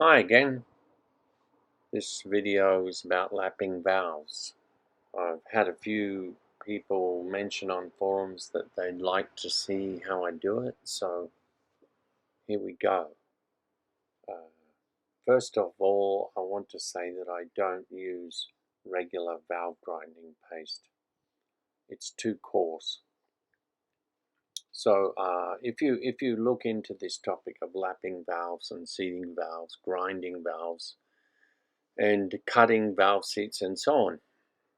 Hi again. This video is about lapping valves. I've had a few people mention on forums that they'd like to see how I do it, so here we go. First of all, I want to say that I don't use regular valve grinding paste. It's too coarse. So if you look into this topic of lapping valves and seating valves, grinding valves, and cutting valve seats and so on,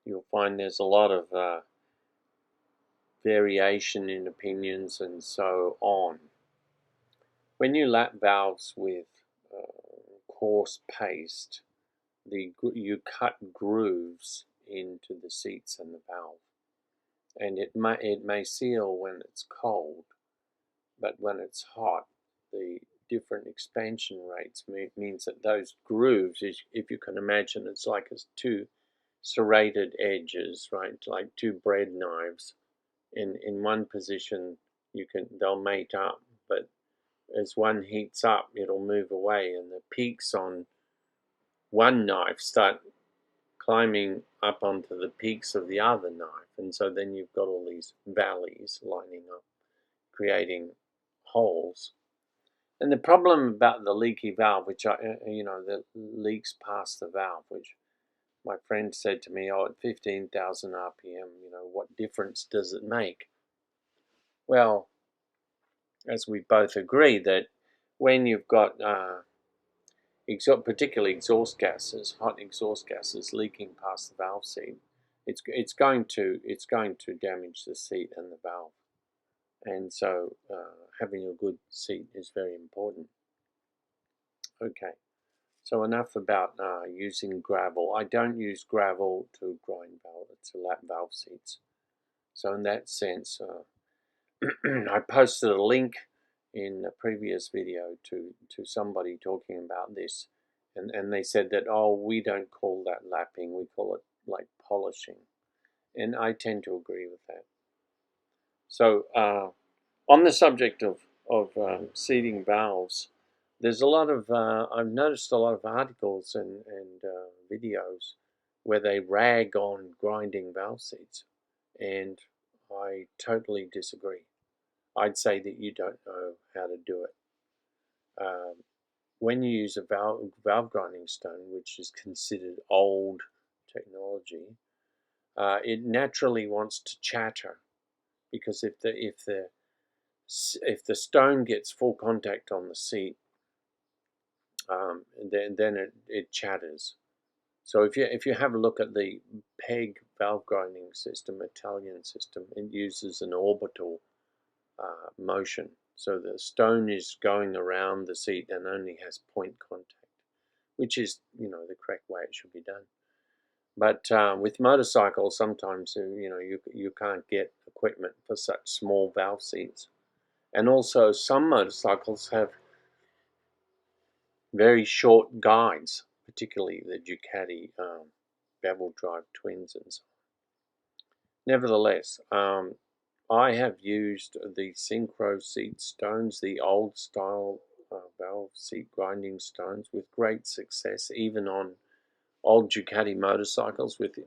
you'll find there's a lot of variation in opinions and so on. When you lap valves with coarse paste, you cut grooves into the seats and the valve, and it may seal when it's cold, but when it's hot, the different expansion rates means that those grooves, if you can imagine, it's like two serrated edges, right, like two bread knives. In one position they'll mate up, but as one heats up it'll move away, and the peaks on one knife start climbing up onto the peaks of the other knife, and so then you've got all these valleys lining up, creating holes. And the problem about the leaky valve, which that leaks past the valve, which my friend said to me, at 15,000 RPM, what difference does it make? Well, as we both agree, that when you've got particularly exhaust gases, hot exhaust gases leaking past the valve seat, it's going to damage the seat and the valve, and so having a good seat is very important. Okay, so enough about using gravel. I don't use gravel to grind lap valve seats. So in that sense, I posted a link in a previous video to somebody talking about this, and they said that, we don't call that lapping, we call it like polishing, and I tend to agree with that. So on the subject of seating valves, there's a lot of I've noticed a lot of articles and videos where they rag on grinding valve seats, and I totally disagree. I'd say that you don't know how to do it. When you use a valve grinding stone, which is considered old technology, it naturally wants to chatter, because if the stone gets full contact on the seat, then it chatters. So if you have a look at the PEG valve grinding system, Italian system, it uses an orbital motion. So the stone is going around the seat and only has point contact, which is the correct way it should be done. But with motorcycles, sometimes you can't get equipment for such small valve seats, and also some motorcycles have very short guides, particularly the Ducati bevel drive twins and so on. Nevertheless, I have used the synchro seat stones, the old style valve seat grinding stones, with great success, even on old Ducati motorcycles with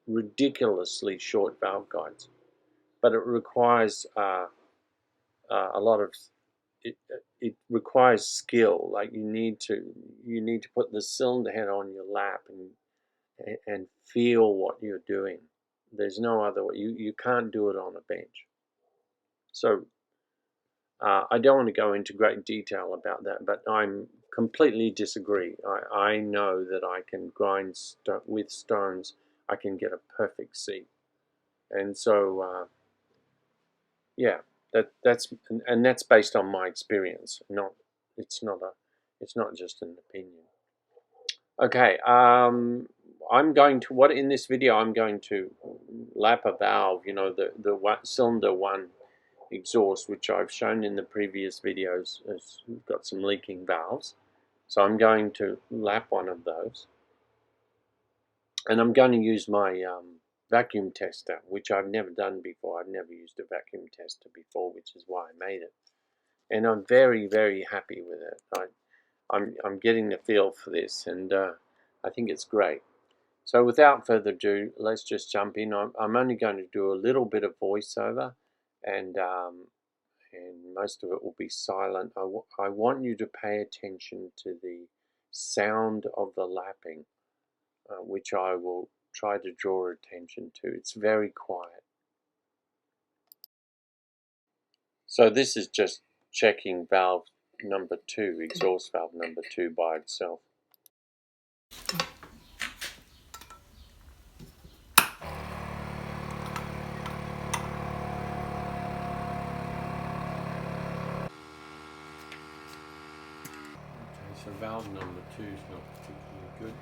ridiculously short valve guides. But it requires a lot of it requires skill. Like you need to put the cylinder head on your lap and feel what you're doing. There's no other way. You can't do it on a bench. So I don't want to go into great detail about that, but I'm completely disagree. I know that I can grind with stones. I can get a perfect seat, and so yeah, that's based on my experience. It's not just an opinion. Okay, I'm going to in this video I'm going to lap a valve. The cylinder one exhaust, which I've shown in the previous videos, has got some leaking valves. So I'm going to lap one of those, and I'm going to use my vacuum tester, which I've never done before. I've never used a vacuum tester before, which is why I made it, and I'm very, very happy with it. I'm getting the feel for this, and I think it's great. So without further ado, let's just jump in. I'm only going to do a little bit of voiceover, and most of it will be silent. I want you to pay attention to the sound of the lapping, which I will try to draw attention to. It's very quiet. So this is just checking valve number 2, exhaust valve number 2 by itself. Okay, so valve number 2 is not particularly good.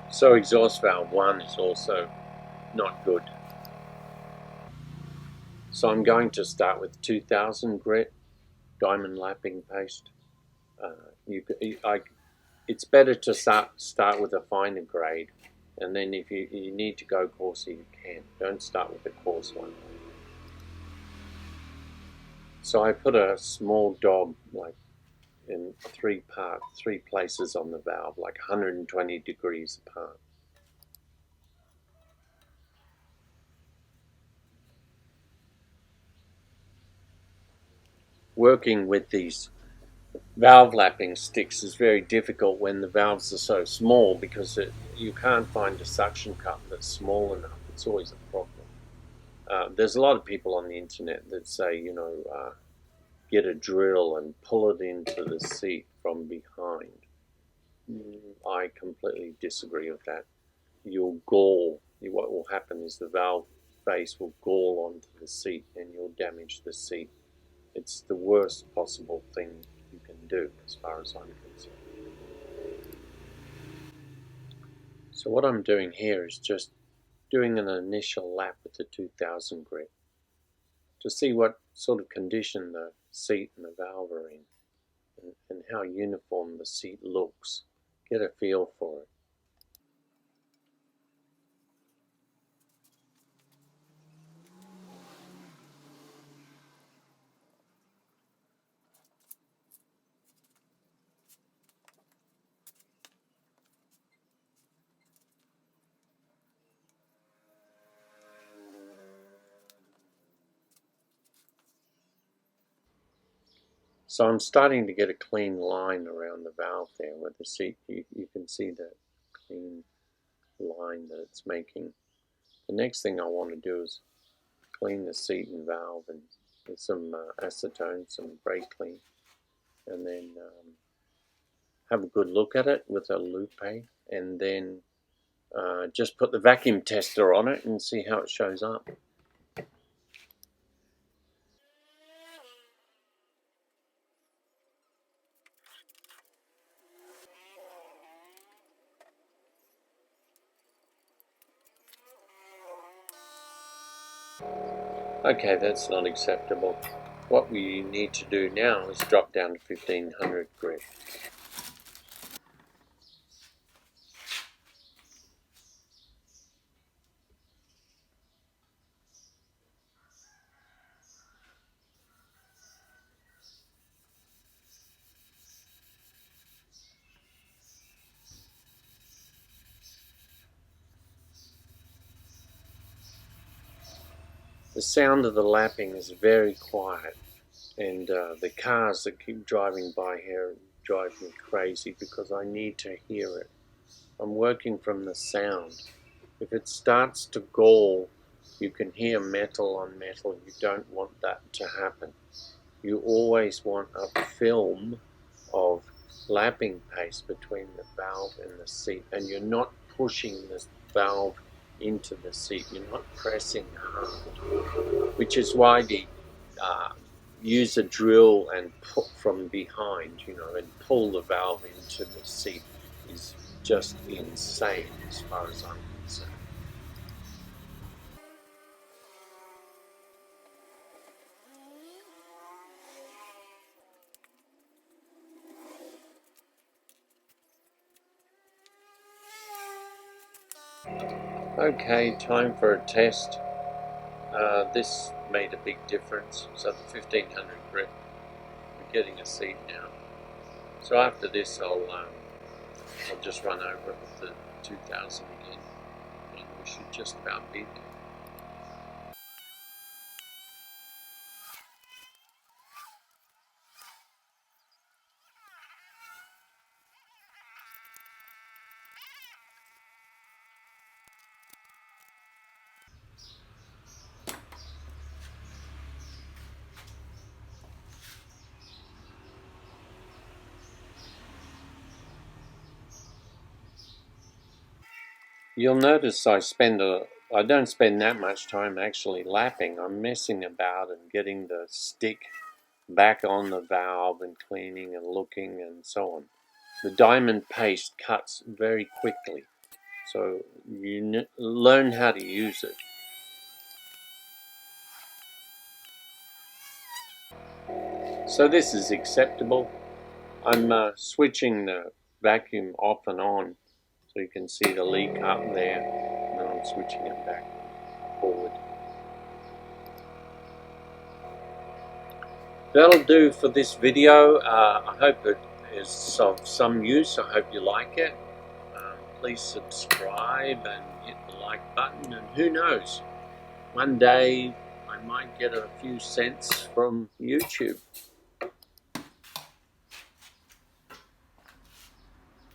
So exhaust valve 1 is also not good. So I'm going to start with 2000 grit diamond lapping paste. It's better to start with a finer grade, and then if you need to go coarser, you can. Don't start with the coarse one. So I put a small dog, like in 3 places on the valve, like 120 degrees apart. Working with these valve lapping sticks is very difficult when the valves are so small, because you can't find a suction cup that's small enough. It's always a problem. There's a lot of people on the internet that say, get a drill and pull it into the seat from behind. I completely disagree with that. You'll gall. What will happen is the valve face will gall onto the seat, and you'll damage the seat. It's the worst possible thing you can do, as far as I'm concerned. So what I'm doing here is just doing an initial lap with the 2000 grit to see what sort of condition the seat and the valve are in, and how uniform the seat looks. Get a feel for it. So I'm starting to get a clean line around the valve there where the seat, you can see the clean line that it's making. The next thing I want to do is clean the seat and valve and with some acetone, some brake clean, and then have a good look at it with a loupe, and then just put the vacuum tester on it and see how it shows up. Okay, that's not acceptable. What we need to do now is drop down to 1500 grit. The sound of the lapping is very quiet, and the cars that keep driving by here drive me crazy because I need to hear it. I'm working from the sound. If it starts to gall, you can hear metal on metal. You don't want that to happen. You always want a film of lapping paste between the valve and the seat, and you're not pushing the valve into the seat, you're not pressing hard, which is why the use a drill and put from behind, and pull the valve into the seat is just insane as far as I'm concerned. Okay, time for a test. This made a big difference. So the 1500 grip, we're getting a seat now. So after this, I'll just run over it with the 2000 again, and we should just about be there. You'll notice I don't spend that much time actually lapping. I'm messing about and getting the stick back on the valve and cleaning and looking and so on. The diamond paste cuts very quickly, so you learn how to use it. So this is acceptable. I'm switching the vacuum off and on so you can see the leak up there, and then I'm switching it back forward. That'll do for this video. I hope it is of some use. I hope you like it. Please subscribe and hit the like button, and who knows, one day I might get a few cents from YouTube.